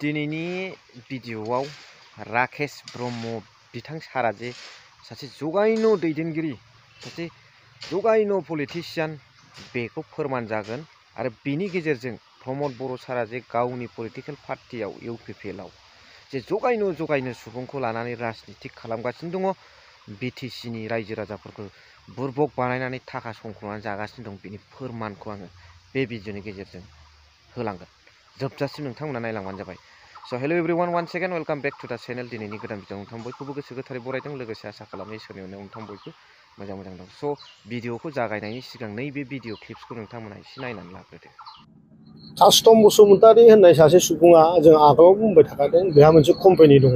दिनैनि भिडिअ'आव राकेश ब्रह्म बिथां सारा जे सासे जगायनो दैदेनगिरि सासे जगायनो पलिटिशियान बेखौ फोरमान जागोन आरो बिनि गेजेरजों प्रमद बर' सारा जे गावनि पलिटिकल पार्टियाव इउपिपिएलआव जे जगायनो सुबुंखौ लानानै राजनितिक खालामगासिनो दङ बिटिसिनि रायजो राजाफोरखौ बुरबक बानायनानै थाखा संख्ल'नानै जागासिनो दं बिनि फोरमानखौ आङो बे भिडिअ'नि गेजेरजों होलांगोन जोबजासिम नोंथांमोना नायलांबानो जाबाय। So hello everyone, once again welcome back to the channel. दिनैनि गोदान भिडिअ नोंथां बयखौबो गोसो गोथारै बरायदों लोगोसे आसा खालामो इसोरनि अननायाव नोंथां बयबो मोजां दं। So भिडिअखौ जागायनायनि सिगां नैबे भिडिअ क्लिप्सखौ नोंथांमोना एसे नायनानै लाग्रोदो। कास्टम बसुमतारी होननाय सासे सुबुङा जों आगोलाव बुंबाय थाखादों बेहा मोनसे कम्पानि दङ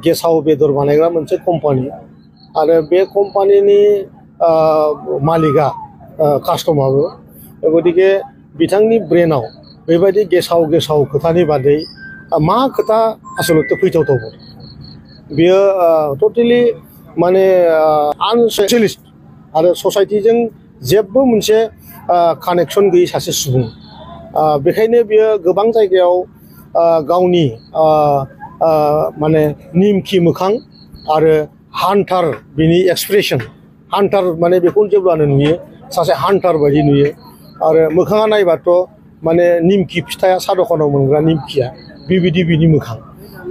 गेसाव बेदर बानायग्रा मोनसे कम्पानि आरो बे कम्पानिनि मालिकआ कास्टमाबो गतिके बिथांनि ब्रेनाव बेबायदि गेसाव खोथानि बादै मा खोथा आसलते फैथावथाव बियो टटेलि माने आनसोशलिस्ट आरो ससाइटिजों जेबो मोनसे कानेक्सन गैयै सासे सुबुं बेखायनो बियो गोबां जायगायाव गावनि माने निमखि मोखां आरो हान्टार बिनि एक्सप्रेसन हान्टार माने बेखौ जेब्लानो नुयो सासे हान्टार बायदि नुयो आरो मोखाङा नायबाथ' माने निमखि फिथाया सा दखानाव मोनग्रा निमखिया बेबायदि बिनि मोखां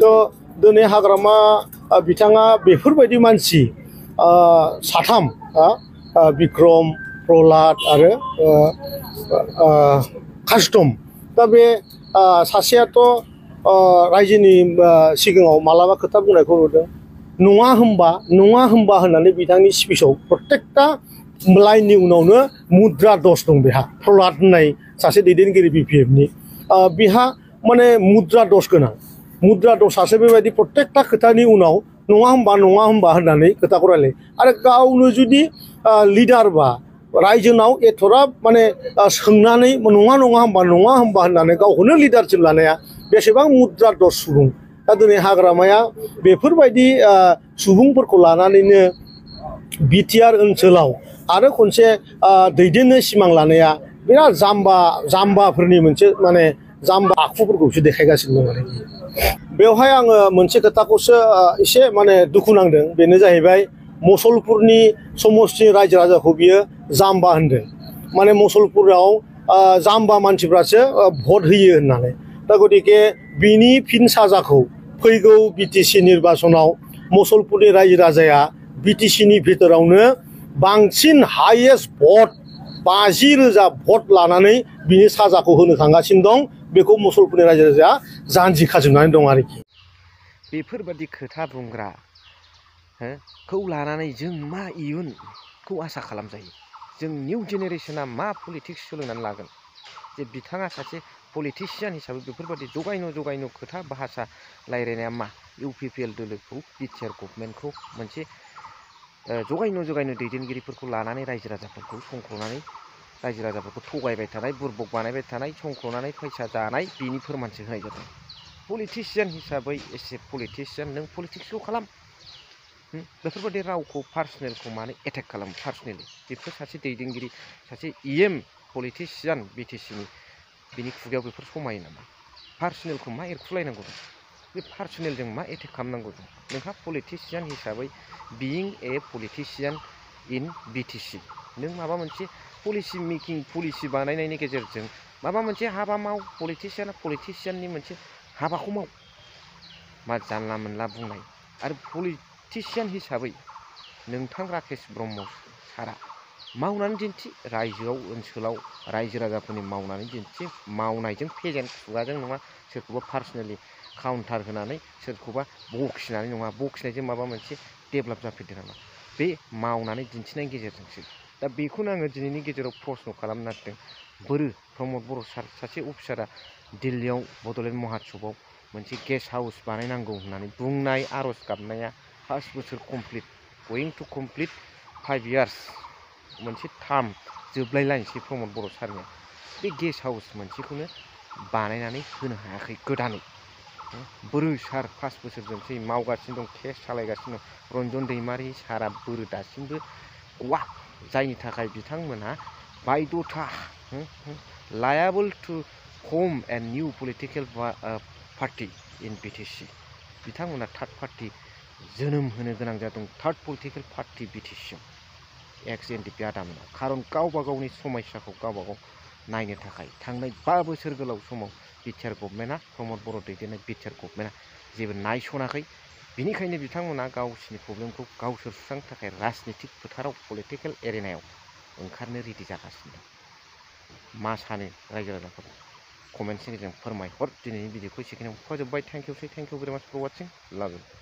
थ' दिनै हाग्रामा बिथाङा बेफोरबायदि मानसि साथाम बिक्रम प्रहलाद आरो कास्टम दा बे सासेयाथ' रायजोनि सिगाङाव मालाबा खोथा बुंनायखौ नुदों नङा होनबा होननानै बिथांनि स्पिचआव प्रत्येकटा लाइननि उनावनो मुद्रा दस दं बेहा प्रहलाद होननाय सासे दैदेनगिरि बिपिएफनि बिहा माने मुद्रा दस गोनां मुद्रा दसासो बेबायदि प्रत्येकटा खोथानि उनाव नङा होनबा होननानै खोथाखौ रायलायो आरो गावनो जुदि लिडार बा रायजोनाव एथ'राब माने सोंनानै नङा होनबा होननानै गावखौनो लिडारशिप लानाया बेसेबां मुद्रा दस सुबुं दा दिनै हाग्रामाया बेफोरबायदि सुबुंफोरखौ लानानैनो बिटिआर ओनसोलाव आरो खनसे दैदेननो सिमां लानाया बिराद जाम्बाफोरनि मोनसे माने जाम्बा आखुफोरखौसो देखायगासिनो दं आरोखि बेवहाय आङो मोनसे खोथाखौसो एसे माने दुखु नांदों बेनो जाहैबाय मसलपुरनि समस्ति रायजो राजाखौ बियो जाम्बा होनदों माने मसलपुराव जाम्बा मानसिफ्रासो भट होयो होननानै दा गतिके बिनि फिन साजाखौ फैगौ बिटिसि निर्बाचनाव मसलपुरनि रायजो राजाया बिटिसिनि भितरावनो बांसिन हाइएस्ट भट 50,000 भट लानानै बिनि साजाखौ होनो थांगासिनो दं बेखौ मसलपुरनि रायजो राजाया जानजि खाजोबनानै दं आरोखि बेफोरबायदि खोथा बुंग्रा खौ लानानै जों मा इयुनखौ आसा खालामजायो जों निउ जेनेरेशना मा पलिटिक्स सोलोंनानै लागोन जे बिथाङा सासे पलिटिशियान हिसाबै बेफोरबायदि जगायनो खोथा भाषा रायलायनाया मा इउपिपिएल दोलोखौ बिटिआर गभर्नमेन्टखौ मोनसे जगायनो दैदेनगिरिफोरखौ लानानै रायजो राजाफोरखौ संख्ल'नानै रायजो राजाफोरखौ थगायबाय थानाय बुरबक बानायबाय थानाय संख्ल'नानै फैसा जानाय बिनि फोरमानसो होनाय जादों पलिटिशियान हिसाबै एसे पलिटिशियान नों पलिटिक्सखौ खालाम बेफोरबायदि रावखौ पार्सनेलखौ मानो एटेक खालामो पार्सनेलि बेफोर सासे दैदेनगिरि सासे इएम पलिटिशियान बिटिसिनि बिनि खुगायाव बेफोर समायो नामा पार्सनेलखौ मा एरखुलायनांगौ दं बे पार्सनेलजों मा एटेक खालामनांगौ दं नोंहा पलिटिशियान हिसाबै बिइं ए पलिटिशियान इन बिटिसि नों माबा मोनसे पलिसि मेकिं पलिसि बानायनायनि गेजेरजों माबा मोनसे हाबा माव पलिटिशियाननि मोनसे हाबाखौ माव मा जानला मोनला बुंनाय आरो पलिटिशियान हिसाबै नोंथां राकेश ब्रह्म सारा मावनानै दिन्थि रायजोआव ओनसोलाव रायजो राजाफोरनि मावनानै दिन्थि मावनायजों फेजेन खुगाजों नङा सोरखौबा पार्सनेलि काउन्टार होनानै सोरखौबा बखिनानै नङा बखिनायजों माबा मोनसे डेभेलप जाफैदों नामा बे मावनानै दिन्थिनायनि गेजेरजोंसो दा बेखौनो आङो दिनैनि गेजेराव प्रश्न खालामनो नागिरदों बोरो प्रमद बर' सासे अफिसारा दिल्लीयाव बड'लेण्ड महात्सबआव मोनसे गेस्ट हाउस बानायनांगौ होननानै बुंनाय आर'ज गाबनाया 5 बोसोर कमप्लिट गोइं टु कमप्लिट 5 इयार्स मोनसे टार्म जोबलायलायनोसै प्रमद बर' सारनिया बे गेस्ट हाउस मोनसेखौनो बानायनानै होनो हायाखै गोदानै बोरो सार 5 बोसोरजोंसै मावगासिनो दं केस सालायगासिनो दं रन्जन दैमारि सारा बोरो दासिमबो गवा जायनि थाखाय बिथांमोना बायद'था liable to form a new political party in BTC बिथांमोना थार्ड पार्टी जोनोम होनो गोनां जादों थार्ड पलिटिकेल पार्टी बिटिसिआव एक्स एनडिपि आदामोनाव खारन गावबा गावनि समस्याखौ गावबा गाव नायनो थाखाय थांनाय 5 बोसोर गोलाव समाव बिटिआर गभर्नमेन्टआ प्रमद बर' दैदेननाय बिटिआर गभर्नमेन्टआ जेबो नायसनाखै बिनिखायनो बिथांमोना गावसिनि प्रब्लेमखौ गावसोर सुस्रांनो थाखाय राजनितिक फोथाराव पलिटिकेल एरेनायाव ओंखारनो रेडि जागासिनो दं मा सानो रायजो राजाफोर कमेन्टनि गेजेरजों फोरमायहर दिनैनि भिडिअखौ एसेखिनियाव फोजोबबाय थेंक इउ भेरि माच फर वाचिं लाभ इउ